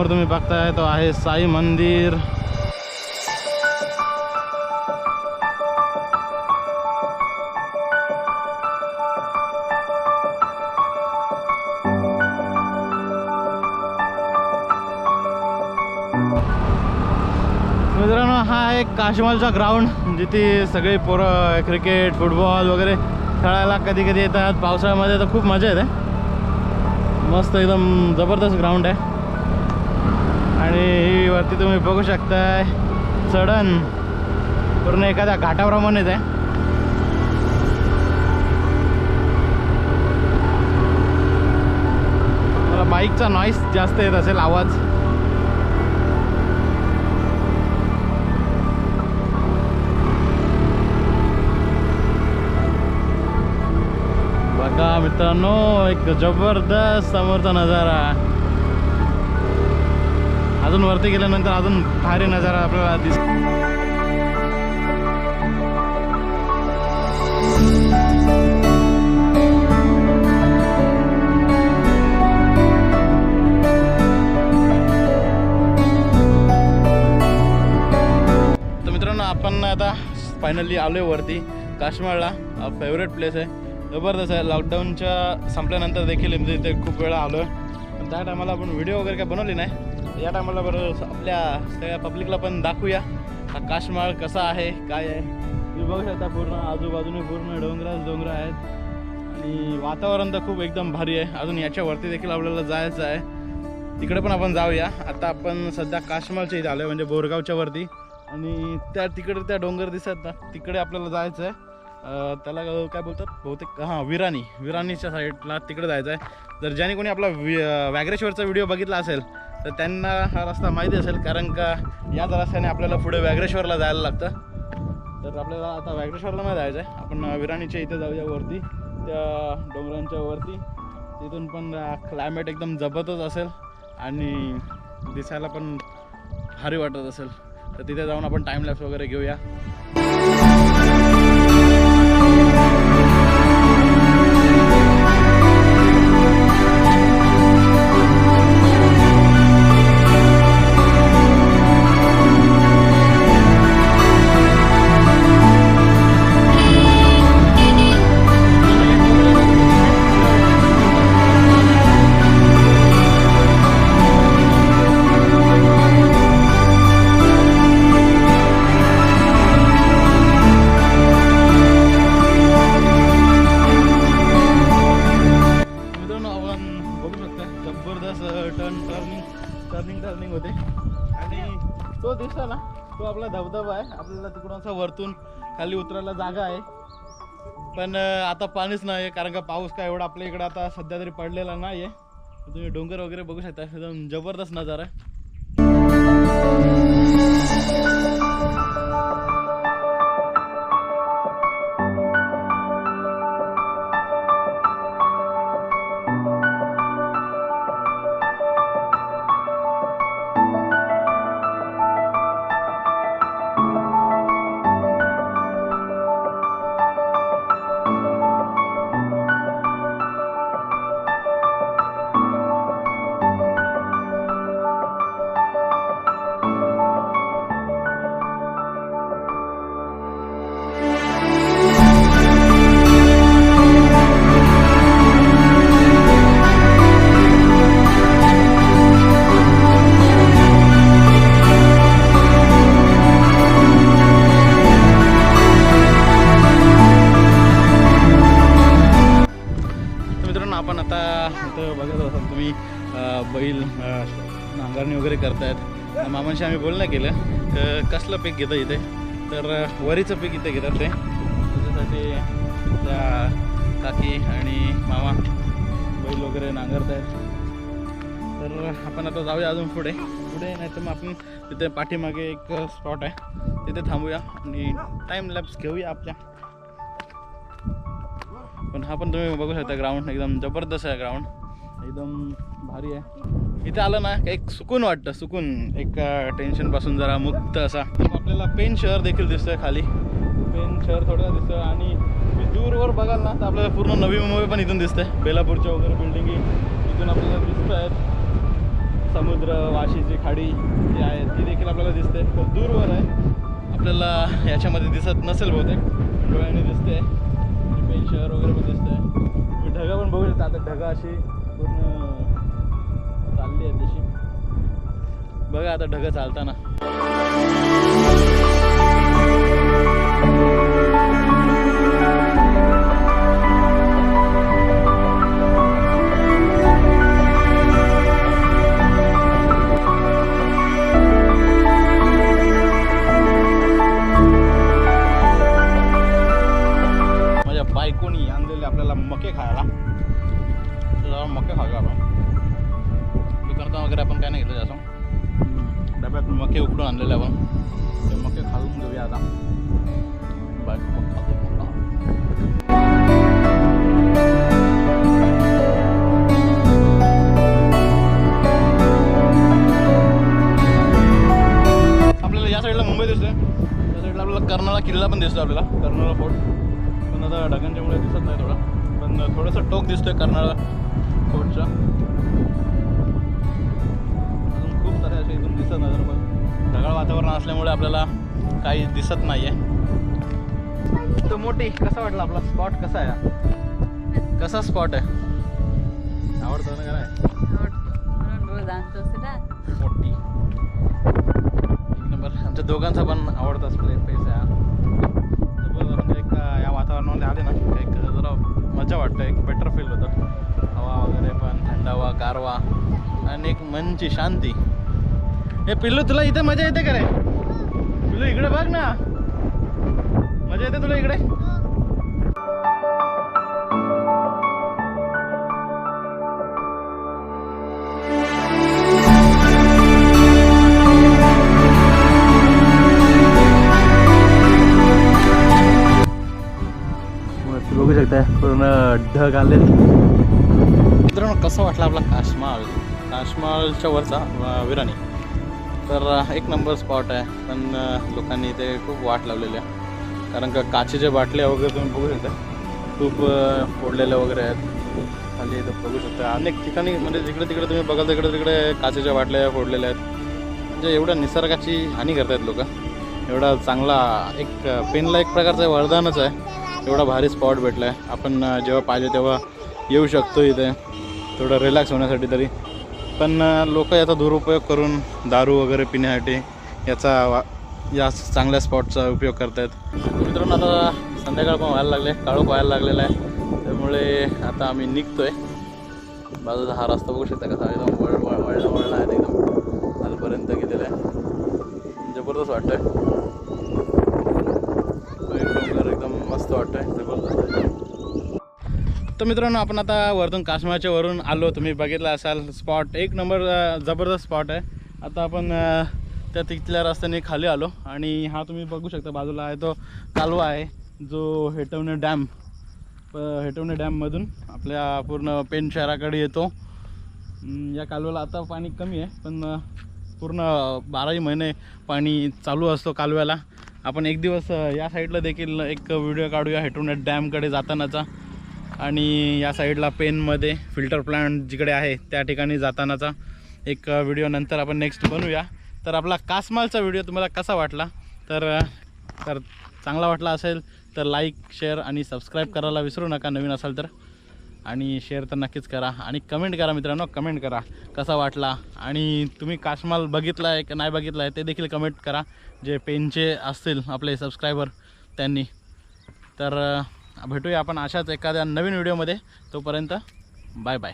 तुम्ही बघताय तो आहे साई मंदिर. मित्रांनो हा आहे काश्मालचा ग्राउंड, जिथे सगळे पोरं क्रिकेट फुटबॉल वगैरे खेळायला कधी कधी येतात. पावसाळ्यामध्ये तर खूप मजा येते. मस्त एकदम जबरदस्त ग्राउंड आहे. आणि ही वरती तुम्ही बघू शकताय चढण पूर्ण एखाद्या घाटाप्रमाणेच आहे. मला बाईकचा नॉईस जास्त येत असेल, आवाज. बघा मित्रांनो, एक जबरदस्त समोरचा नजारा. अजून वरती गेल्यानंतर अजून भारी नजारा आपल्याला दिसतो. तर मित्रांनो, आपण आता फायनली आलोय वरती काश्मालला. फेवरेट प्लेस आहे, जबरदस्त आहे. लॉकडाऊनच्या संपल्यानंतर देखील इथे खूप वेळा आलो आहे. पण त्या टायमाला आपण व्हिडिओ वगैरे काय बनवली नाही. या टायमाला बरं आपल्या सगळ्या पब्लिकला पण दाखवूया हा काश्माल कसा आहे, काय आहे. तुम्ही बघू शकता पूर्ण आजूबाजूने पूर्ण डोंगर आहेत. आणि वातावरण तर खूप एकदम भारी आहे. अजून याच्यावरती देखील आपल्याला जायचं आहे, तिकडे पण आपण जाऊया. आता आपण सध्या काश्मालच्या इथे आलो आहे, म्हणजे बोरगावच्या वरती. आणि तिकडे त्या डोंगर दिसत ना, तिकडे आपल्याला जायचं आहे. त्याला काय बोलतात बहुतेक, हां विराणीच्या साईडला तिकडे जायचं आहे. जर ज्याने कोणी आपला व्याघ्रेश्वरचा व्हिडिओ बघितला असेल तर त्यांना हा रस्ता माहिती असेल, कारण का याच रस्त्याने आपल्याला पुढे व्याघ्रेश्वरला जायला लागतं. तर आपल्याला आता व्याघ्रेश्वरला नाही जायचं आहे, आपण विराणीच्या इथे जाऊया वरती, त्या डोंगरांच्या वरती. तिथून पण क्लायमेट एकदम जबरदस्त असेल आणि दिसायला पण भारी वाटत असेल. तर तिथे जाऊन आपण टाईमलॅप्स वगैरे घेऊया. टर्निंग होते. आणि तो दिसला ना, तो आपला धबधबा आहे. आपल्याला तिकडून असं वरतून खाली उतरायला जागा आहे, पण आता पाणीच नाही आहे, कारण का पाऊस काय एवढा आपल्या इकडे आता सध्या तरी पडलेला नाही आहे. तुम्ही डोंगर वगैरे बघू शकता, एकदम जबरदस्त नजारा आहे. आपण आता इथं बघत असाल तुम्ही बैल नांगरणी वगैरे करतायत. मामांशी आम्ही बोलणं केलं तर कसलं पीक घेतं इथे, तर वरीचं पीक इथे घेतात ते. त्याच्यासाठी त्या काकी आणि मामा बैल वगैरे नांगरत आहेत. तर आपण आता जाऊया अजून पुढे नाही तर मग आपण तिथे पाठीमागे एक स्पॉट आहे, तिथे थांबूया आणि टाईम लॅप्स घेऊया आपल्या. पण हा पण तुम्ही बघू शकता ग्राउंड एकदम जबरदस्त आहे ग्राउंड. एकदम भारी आहे. इथे आलं ना एक सुकून वाटतं, सुकून एक टेन्शनपासून जरा मुक्त असा. आपल्याला पेन शहर देखील दिसतंय खाली, पेन शहर थोडं दिसतं. आणि दूरवर बघाल ना तर आपल्याला पूर्ण नवी मुंबई पण इथून दिसतंय. बेलापूरच्या वगैरे बिल्डिंगी इथून आपल्याला दिसत आहेत. समुद्र, वाशीची खाडी जी आहे ती देखील आपल्याला दिसते. तर दूरवर आहे, आपल्याला याच्यामध्ये दिसत नसेल बहुतेक, डोळ्याने दिसते. पेन शहर वगैरे पण दिसतंय. तुम्ही ढगा पण बघू शकता. आता ढगा अशी पूर्ण चालली आहेत जशी, बघा आता ढगं चालताना. माझ्या बायकोनी आणलेले आपल्याला मके खायला, तर मके खायला आपण दुकानात वगैरे आपण काय नाही घेतलं जास्त. डब्यात मके उकडून आणलेले आपण, ते मके खाऊन घेऊया आता. बायको मग खातो मोठा. आपल्याला या साईडला मुंबई दिसते, त्या साईडला आपल्याला कर्नाळा किल्ला पण दिसतो, आपल्याला कर्नाळा फोर्ट. पण आता ढगांच्यामुळे दिसत नाही थोडा, पण थोडंसं टोक दिसतोय कर्नाळा फोर्टचा. अजून खूप सारे असे इथून दिसत नाही, पण ढगाळ वातावरण असल्यामुळे आपल्याला काही दिसत नाही आहे. तो मोठी कसा वाटला आपला स्पॉट? कसा आहे, कसा स्पॉट आहे? आवडतो ना? काय मोठी एक नंबर. आमच्या दोघांचा पण आवडताच प्लेस आहे. म्हणजे एक या वातावरणामध्ये आले ना एक जरा मजा वाटतं, एक बेटर फील होतं. हवा वगैरे पण थंडावा, गारवा आणि एक मनची शांती. हे पिल्लू, तुला इथे मजा येते का रे? पिल्लू इकडे बघ ना, मजा येते तुला इकडे? बघू शकता पूर्ण ढग आलेत. मित्रांनो, कसं वाटलं आपला काश्माल? काश्मालच्या वरचा विराणी तर एक नंबर स्पॉट आहे. पण लोकांनी इथे खूप वाट लावलेली आहे, कारण का काचेच्या बाटल्या वगैरे तुम्ही बघू शकता खूप फोडलेल्या वगैरे आहेत खाली. इथं बघू शकता अनेक ठिकाणी, म्हणजे जिकडे तिकडे तुम्ही बघाल तिकडे तिकडे काचेच्या बाटल्या फोडलेल्या आहेत. म्हणजे एवढ्या निसर्गाची हानी करतायत लोक. एवढा चांगला एक पेनला एक प्रकारचं वरदानच आहे. एवढा भारी स्पॉट भेटला आहे. आपण जेव्हा पाहिजे तेव्हा येऊ शकतो इथे थोडं रिलॅक्स होण्यासाठी तरी. पण लोक याचा दुरुपयोग करून दारू वगैरे पिण्यासाठी या चांगल्या स्पॉटचा उपयोग करत आहेत. मित्रांनो, आता संध्याकाळ पण व्हायला लागले, काळोख व्हायला लागलेला आहे. त्यामुळे आता आम्ही निघतो आहे. बाजूचा हा रस्ता बघू शकता कसा एकदम वळला आहे, एकदम आजपर्यंत गेलेला आहे. जबरदस्त वाटतं आहे, एकदम मस्त वाटतं आहे, जबरदस्त आहे. तर मित्रांनो, आपण आता वरतून काश्माळच्या वरून आलो. तुम्ही बघितलं असाल स्पॉट एक नंबर जबरदस्त स्पॉट आहे. आता आपण त्या तिथल्या रस्त्याने खाली आलो आणि हा तुम्ही बघू शकता बाजूला आहे तो कालवा आहे, जो हेटवणे डॅममधून आपल्या पूर्ण पेन शहराकडे येतो. या कालव्याला आता पाणी कमी आहे, पण पूर्ण 12ही महिने पाणी चालू असतो कालव्याला. आपण एक दिवस या साईडला देखील एक व्हिडिओ काढूया हेटवणे डॅमकडे जातानाचा, आणि या साईडला पेनमध्ये फिल्टर प्लांट जिकडे आहे त्या ठिकाणी जातानाचा एक व्हिडिओ नंतर आपण नेक्स्ट बनवूया. तर आपला काश्मालचा व्हिडिओ तुम्हाला कसा वाटला? तर चांगला वाटला असेल तर लाईक, शेअर आणि सबस्क्राईब करायला विसरू नका नवीन असाल तर. आणि शेअर तर नक्कीच करा आणि कमेंट करा मित्रांनो, कमेंट करा कसा वाटला. आणि तुम्ही काश्माल बघितला आहे की नाही बघितला आहे ते देखील कमेंट करा, जे पेनचे असतील आपले सबस्क्रायबर त्यांनी. तर भेटूया आपण अशाच एखाद्या नवीन व्हिडिओमध्ये. तोपर्यंत बाय बाय.